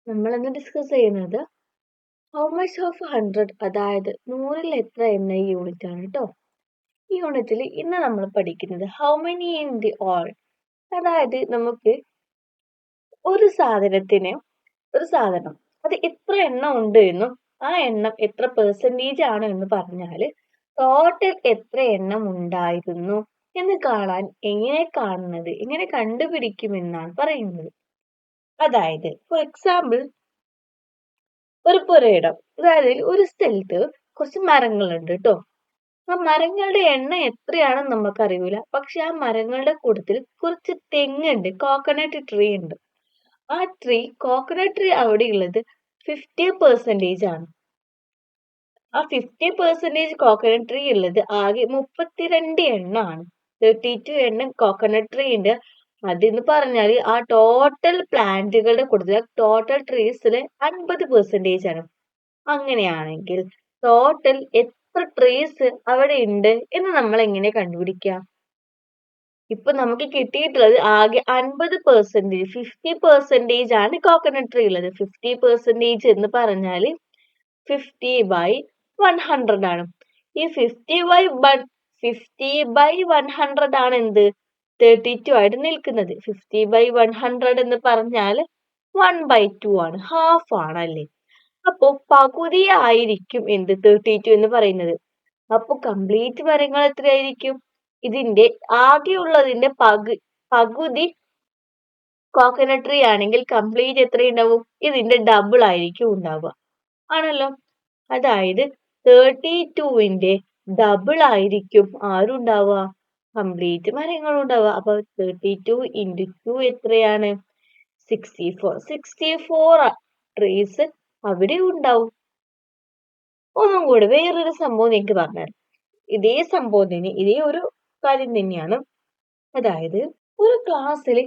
നമ്മളിന്ന് ഡിസ്കസ് ചെയ്യുന്നത് how much of 100, അതായത് 100ൽ എത്ര എന്ന ഈ യൂണിറ്റ് ആണ് കേട്ടോ. ഈ യൂണിറ്റിൽ ഇന്ന് നമ്മൾ പഠിക്കുന്നത് how many in the all, അതായത് നമുക്ക് ഒരു സാധനം അത് എത്ര എണ്ണം ഉണ്ട് എന്നും ആ എണ്ണം എത്ര പെർസെൻറ്റേജ് ആണ് എന്ന് പറഞ്ഞാൽ ടോട്ടൽ എത്ര എണ്ണം ഉണ്ടായിരുന്നു എന്ന് കാണാൻ എങ്ങനെ കണ്ടുപിടിക്കുമെന്നാണ് പറയുന്നത്. അതായത് ഫോർ എക്സാമ്പിൾ, ഒരു പുരയിടം, അതായത് ഒരു സ്ഥലത്ത് കുറച്ച് മരങ്ങളുണ്ട് കേട്ടോ. ആ മരങ്ങളുടെ എണ്ണം എത്രയാണെന്ന് നമുക്ക് അറിയൂല, പക്ഷെ ആ മരങ്ങളുടെ കൂട്ടത്തിൽ കുറച്ച് തെങ്ങുണ്ട്, കോക്കനട്ട് ട്രീ ഉണ്ട്. ആ കോക്കനട്ട് ട്രീ അവിടെ ഉള്ളത് 50% ആണ്. ആ 50% കോക്കനട്ട് ട്രീ ഉള്ളത് ആകെ 32 എണ്ണമാണ്. 32 എണ്ണം കോക്കനട്ട് ട്രീ ഉണ്ട്. അതെന്ന് പറഞ്ഞാൽ ആ ടോട്ടൽ പ്ലാന്റുകളുടെ കൂട്ടത്തിൽ ടോട്ടൽ ട്രീസിലെ 50% ആണ്. അങ്ങനെയാണെങ്കിൽ ടോട്ടൽ എത്ര ട്രീസ് അവിടെ ഉണ്ട് എന്ന് നമ്മൾ എങ്ങനെ കണ്ടുപിടിക്കാം? ഇപ്പൊ നമുക്ക് കിട്ടിയിട്ടുള്ളത് ആകെ 50%, 50% ആണ് കോക്കനട്ട് ട്രീ ഉള്ളത്. 50% എന്ന് പറഞ്ഞാല് 50/100 ആണ്. ഈ 50/100 ആണ് എന്ത് 32 ആയിട്ട് നിൽക്കുന്നത്. 50/100 എന്ന് പറഞ്ഞാൽ 1/2 ആണ്, ഹാഫ് ആണ് അല്ലേ. അപ്പൊ പകുതി ആയിരിക്കും എന്ത് 32 എന്ന് പറയുന്നത്. അപ്പൊ കംപ്ലീറ്റ് മരങ്ങൾ എത്രയായിരിക്കും? ഇതിന്റെ ആകെയുള്ളതിന്റെ പകുതി കോക്കനട്ട് ട്രീ ആണെങ്കിൽ കംപ്ലീറ്റ് എത്രയുണ്ടാവും? ഇതിന്റെ ഡബിൾ ആയിരിക്കും ഉണ്ടാവുക, ആണല്ലോ. അതായത് 32ന്റെ ഡബിൾ ആയിരിക്കും ആരുണ്ടാവുക? കംപ്ലീറ്റ് മരങ്ങൾ ഉണ്ടാവുക. അപ്പൊ 32 × 2 എത്രയാണ്? 64 ട്രീസ് അവിടെ ഉണ്ടാവും. ഒന്നും കൂടെ വേറൊരു സംഭവം എനിക്ക് പറഞ്ഞുതരാം. ഇതേ സംഭവത്തിന് ഇതേ ഒരു കാര്യം തന്നെയാണ്. അതായത് ഒരു ക്ലാസ്സിൽ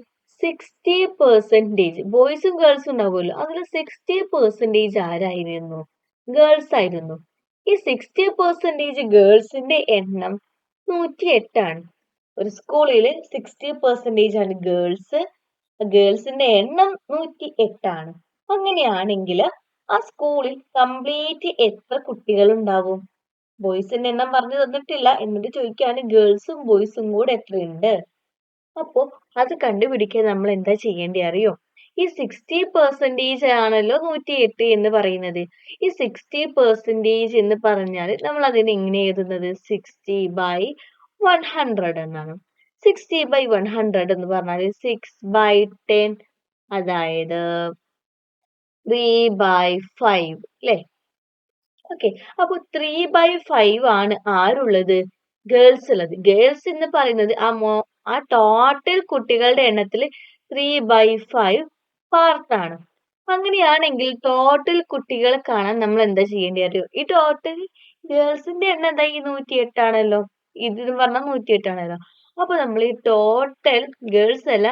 60% ബോയ്സും ഗേൾസും ഉണ്ടാവുമല്ലോ, അതിൽ 60% ആരായിരുന്നു? ഗേൾസ് ആയിരുന്നു. ഈ 60% ഗേൾസിന്റെ എണ്ണം 108 ആണ്. ഒരു സ്കൂളില് 60% ആണ് ഗേൾസിന്റെ എണ്ണം 108 ആണ്. അങ്ങനെയാണെങ്കിൽ ആ സ്കൂളിൽ കംപ്ലീറ്റ് എത്ര കുട്ടികൾ ഉണ്ടാവും? ബോയ്സിന്റെ എണ്ണം പറഞ്ഞു തന്നിട്ടില്ല, എന്നിട്ട് ചോദിക്കുകയാണ് ഗേൾസും ബോയ്സും കൂടെ എത്രയുണ്ട്. അപ്പോ അത് കണ്ടുപിടിക്കാൻ നമ്മൾ എന്താ ചെയ്യേണ്ടി അറിയോ? ഈ 60% ആണല്ലോ 108 എന്ന് പറയുന്നത്. ഈ 60% എന്ന് പറഞ്ഞാൽ നമ്മൾ അതിനെ എങ്ങനെ എഴുതുന്നത്? 60/100 എന്നാണ്. 60/100 എന്ന് പറഞ്ഞാൽ 6/10, അതായത് 3/5 അല്ലേ? ഓക്കെ, അപ്പൊ 3/5 ആണ് ആരുള്ളത്? ഗേൾസ് ഉള്ളത്. ഗേൾസ് എന്ന് പറയുന്നത് ആ ടോട്ടൽ കുട്ടികളുടെ എണ്ണത്തിൽ 3/5 പാർട്ടാണ്. അങ്ങനെയാണെങ്കിൽ ടോട്ടൽ കുട്ടികളെ കാണാൻ നമ്മൾ എന്താ ചെയ്യേണ്ടി അറിയോ? ഈ ടോട്ടൽ ഗേൾസിന്റെ എണ്ണം എന്താ? ഈ 108 ആണല്ലോ. ഇതെന്ന് പറഞ്ഞാൽ 108 ആണല്ലോ. അപ്പൊ നമ്മൾ ഈ ടോട്ടൽ ഗേൾസ് അല്ല,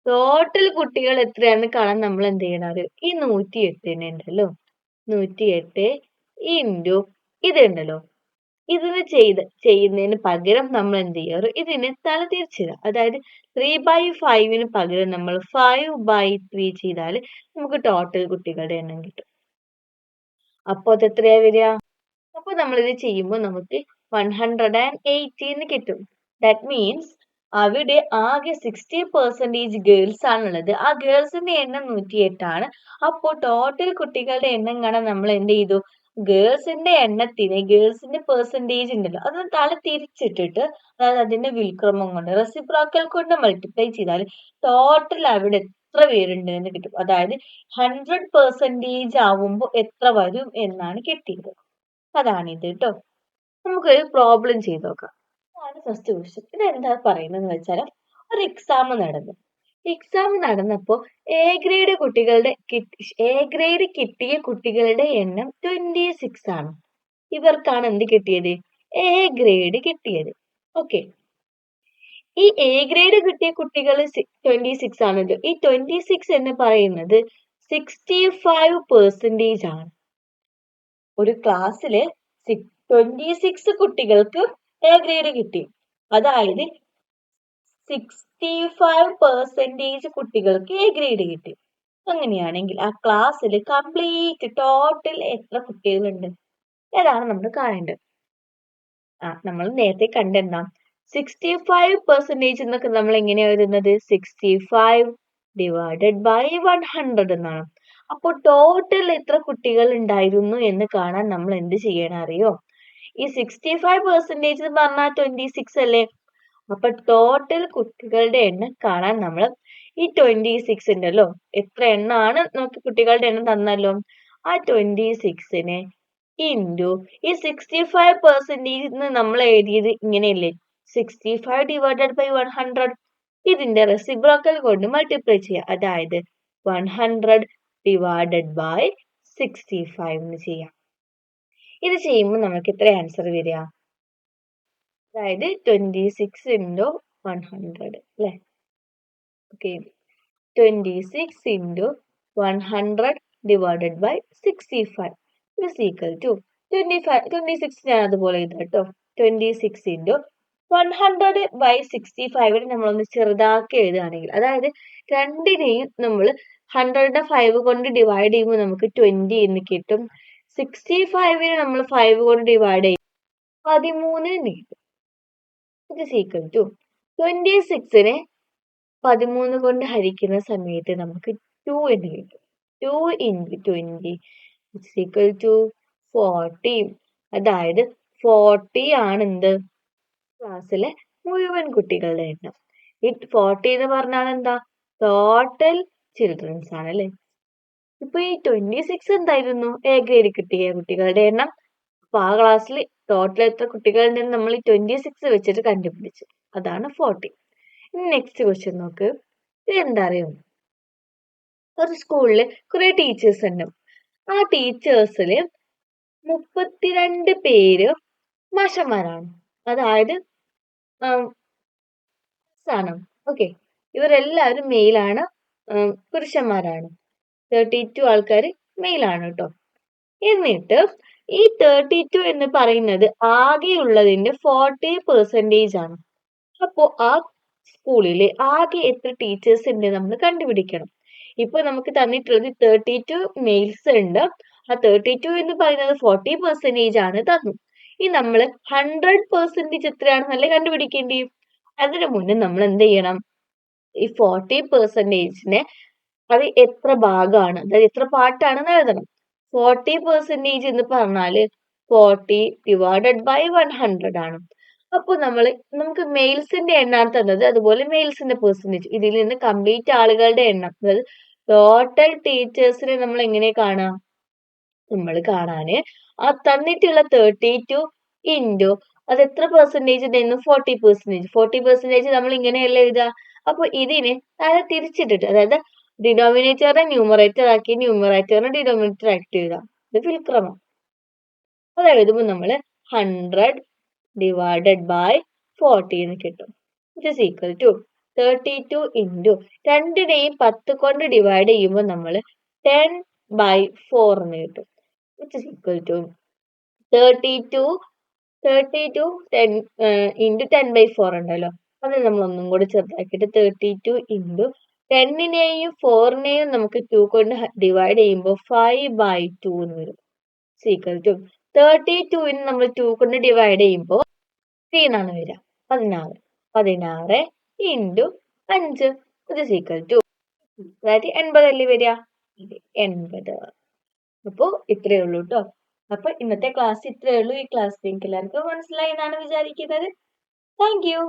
ടോട്ടൽ കുട്ടികൾ എത്രയാണെന്ന് കാണാൻ നമ്മൾ എന്ത് ചെയ്യണം അറിയോ? ഈ 108 ഉണ്ടല്ലോ, 108 ഇൻറ്റു ഇതുണ്ടല്ലോ, ഇതിന് ചെയ്യുന്നതിന് പകരം നമ്മൾ എന്ത് ചെയ്യാറ്? ഇതിന് തല തിരിച്ചിടുക. അതായത് 3/5 പകരം നമ്മൾ 5/3 ചെയ്താൽ നമുക്ക് ടോട്ടൽ കുട്ടികളുടെ എണ്ണം കിട്ടും. അപ്പൊ അത് എത്രയാ വരിക? അപ്പൊ നമ്മൾ ഇത് ചെയ്യുമ്പോൾ നമുക്ക് 180 കിട്ടും. ദാറ്റ് മീൻസ് അവിടെ ആകെ 60% ഗേൾസ് ആണുള്ളത്. ആ ഗേൾസിന്റെ എണ്ണം 108 ആണ്. അപ്പോൾ ടോട്ടൽ കുട്ടികളുടെ എണ്ണം കാണാൻ നമ്മൾ എന്ത് ചെയ്തു? ഗേൾസിന്റെ പെർസെൻറ്റേജ് ഉണ്ടല്ലോ, അത് തല തിരിച്ചിട്ടിട്ട്, അതായത് അതിന്റെ വിൽക്രമം കൊണ്ട് റെസിപ്രോക്കൽ കൊണ്ട് മൾട്ടിപ്ലൈ ചെയ്താൽ ടോട്ടൽ അവിടെ എത്ര പേരുണ്ട് എന്ന് കിട്ടും. അതായത് 100% ആവുമ്പോൾ എത്ര വരും എന്നാണ് കിട്ടിയത്. അതാണിത് കേട്ടോ. നമുക്കൊരു പ്രോബ്ലം ചെയ്ത് നോക്കാം. അതാണ് ഫസ്റ്റ് ക്വസ്റ്റ്യൻ. ഇതെന്താ പറയുന്നത് വെച്ചാൽ, ഒരു എക്സാം നടന്നപ്പോൾ എ ഗ്രേഡ് കിട്ടിയ കുട്ടികളുടെ എണ്ണം 26 ആണ്. ഇവർക്കാണ് എന്ത് കിട്ടിയത്? എ ഗ്രേഡ് കിട്ടിയത്. ഓക്കെ, ഈ എ ഗ്രേഡ് കിട്ടിയ കുട്ടികൾ 26 ആണല്ലോ. ഈ 26 എന്ന് പറയുന്നത് 65% ആണ്. ഒരു ക്ലാസ്സില് 26 കുട്ടികൾക്ക് എ ഗ്രേഡ് കിട്ടി. അതായത് 65% കുട്ടികൾക്ക് എ ഗ്രേഡ് കിട്ടി. അങ്ങനെയാണെങ്കിൽ ആ ക്ലാസ്സിൽ കംപ്ലീറ്റ് ടോട്ടൽ എത്ര കുട്ടികളുണ്ട് ഏതാണ് നമ്മൾ കാണേണ്ടത്. നമ്മൾ നേരത്തെ കണ്ടെന്താ 65% എന്നൊക്കെ നമ്മൾ എങ്ങനെയാ എഴുതുന്നത് 65 ഡിവൈഡഡ് ബൈ 100 എന്നാണ്. അപ്പോൾ ടോട്ടൽ എത്ര കുട്ടികൾ ഉണ്ടായിരുന്നു എന്ന് കാണാൻ നമ്മൾ എന്ത് ചെയ്യണം അറിയോ? ഈ 65% എന്ന് പറഞ്ഞാൽ 26 അല്ലേ? അപ്പൊ ടോട്ടൽ കുട്ടികളുടെ എണ്ണം കാണാൻ നമ്മൾ ഈ 26 ഉണ്ടല്ലോ, എത്ര എണ്ണമാണ് നമുക്ക് കുട്ടികളുടെ എണ്ണം തന്നല്ലോ, ആ 26നെ ഇൻറ്റു ഈ 65% നമ്മൾ എഴുതിയത് ഇങ്ങനെയല്ലേ 65 ഡിവൈഡഡ് ബൈ 100, ഇതിന്റെ റെസിപ്രോക്കൽ കൊണ്ട് മൾട്ടിപ്ലൈ ചെയ്യുക, അതായത് 100 ഡിവൈഡഡ് ബൈ 65 എന്ന് ചെയ്യാം. ഇത് ചെയ്യുമ്പോൾ നമുക്ക് എത്ര ആൻസർ വരിക? അതായത് 26 ഇൻറ്റു 100 അല്ലേ? Okay, 26 into 100 divided by 65 is equal to 26 ഞാൻ അതുപോലെ എഴുതാം കേട്ടോ. 26 ഇൻറ്റു 100 ബൈ 65 നമ്മളൊന്ന് ചെറുതാക്കി എഴുതുകയാണെങ്കിൽ, അതായത് രണ്ടിനെയും നമ്മൾ 100നെ 5 കൊണ്ട് ഡിവൈഡ് ചെയ്യുമ്പോൾ നമുക്ക് 20 എന്ന് കിട്ടും. 65നെ നമ്മൾ 5 കൊണ്ട് ഡിവൈഡ് ചെയ്യും 13 എന്ന് കിട്ടും. ഇത് is equal to 26നെ 13 കൊണ്ട് ഹരിക്കുന്ന സമയത്ത് നമുക്ക് 2 എന്ന് കിട്ടും. 2 ഇൻറ്റു 20 is equal to 40. അതായത് 40 ആണ് എന്ത് ക്ലാസ്സിലെ മുഴുവൻ കുട്ടികളുടെ എണ്ണം. ഈ 40 എന്ന് പറഞ്ഞാൽ എന്താ? ടോട്ടൽ ചിൽഡ്രൻസ് ആണ് അല്ലേ? ഇപ്പൊ ഈ 26 എന്തായിരുന്നു? എ ഗ്രേഡ് കിട്ടിയ കുട്ടികളുടെ എണ്ണം. അപ്പൊ ആ ക്ലാസ്സിൽ ടോട്ടൽ എത്ര കുട്ടികളുണ്ടെന്ന് നമ്മൾ ഈ 26 വെച്ചിട്ട് കണ്ടുപിടിച്ചു, അതാണ് 40. നെക്സ്റ്റ് ക്വസ്റ്റ്യൻ നോക്ക്. ഇത് എന്താ അറിയോ? ഒരു സ്കൂളില് കുറെ ടീച്ചേഴ്സ് ഉണ്ട്. ആ ടീച്ചേഴ്സില് 32 പേര് മാഷന്മാരാണ്, അതായത് ആണ്. ഓക്കെ, ഇവരെല്ലാവരും മെയിലാണ്, പുരുഷന്മാരാണ്. 32 ആൾക്കാർ മെയിലാണ് കേട്ടോ. എന്നിട്ട് ഈ 32 എന്ന് പറയുന്നത് ആകെയുള്ളതിന്റെ 40% ആണ്. അപ്പോ ആ സ്കൂളില് ആകെ എത്ര ടീച്ചേഴ്സ് ഉണ്ട് നമ്മൾ കണ്ടുപിടിക്കണം. ഇപ്പൊ നമുക്ക് തന്നിട്ടുള്ളത് 32 മെയിൽസ് ഉണ്ട്. ആ 32 എന്ന് പറയുന്നത് 40% ആണ് തന്നു. ഈ നമ്മൾ 100% എത്രയാണെന്നല്ലേ കണ്ടുപിടിക്കേണ്ടി. അതിനു മുന്നേ നമ്മൾ എന്ത് ചെയ്യണം? ഈ 40%നെ അത് എത്ര ഭാഗമാണ്, അതായത് എത്ര പാർട്ടാണെന്ന് എഴുതണം. 40% എന്ന് പറഞ്ഞാല് 40 ഡിവൈഡഡ് ബൈ 100 ആണ്. അപ്പൊ നമുക്ക് മെയിൽസിന്റെ എണ്ണാണ് തന്നത്, അതുപോലെ മെയിൽസിന്റെ പെർസെന്റേജ്. ഇതിൽ നിന്ന് കംപ്ലീറ്റ് ആളുകളുടെ എണ്ണം, അതായത് ടോട്ടൽ ടീച്ചേഴ്സിനെ നമ്മൾ എങ്ങനെ കാണാം? നമ്മൾ കാണാന് ആ തന്നിട്ടുള്ള 32 ഇൻറ്റു അത് എത്ര പെർസെന്റേജ് ഉണ്ടായിരുന്നു? 40%. 40% നമ്മൾ ഇങ്ങനെയല്ല എഴുതുക. അപ്പൊ ഇതിന് താഴെ തിരിച്ചിട്ടിട്ട്, അതായത് ഡിനോമിനേറ്ററിനെ ന്യൂമറേറ്റർ ആക്കി ന്യൂമറേറ്ററിനെ ഡിനോമിനേറ്റർ ആക്കി എഴുതാം. ഇത് വിൽക്രമം. അത് എഴുതുമ്പോൾ നമ്മൾ 100 ഡിവൈഡഡ് ബൈ 40 എന്ന് കിട്ടും. It is equal to 32 into രണ്ടിനെയും 10 കൊണ്ട് ഡിവൈഡ് ചെയ്യുമ്പോൾ നമ്മൾ 10 ബൈ 4 എന്ന് കിട്ടും. It is equal to 32 10 into 10 by 4 ഉണ്ടല്ലോ, അത് നമ്മൾ ഒന്നും കൂടി ചെറുതാക്കിയിട്ട് 32 ഇൻറ്റു 10നെയും 4നെയും നമുക്ക് 2 കൊണ്ട് ഡിവൈഡ് ചെയ്യുമ്പോൾ 5 ബൈ 2 എന്ന് വരും. ഈക്വൽ ടു 32ന് നമ്മൾ 2 കൊണ്ട് ഡിവൈഡ് ചെയ്യുമ്പോൾ 3 എന്നാണ് വരിക. 16 ഇൻറ്റു 5 ഇത് ഈക്വൽ ടു, അതായത് 80 അല്ലേ വരിക? 80. അപ്പോ ഇത്രയേ ഉള്ളൂ കേട്ടോ. അപ്പൊ ഇന്നത്തെ ക്ലാസ് ഇത്രയേ ഉള്ളൂ. ഈ ക്ലാസ് നിങ്ങൾക്ക് എല്ലാവർക്കും മനസ്സിലായി എന്നാണ് വിചാരിക്കുന്നത്. Thank you.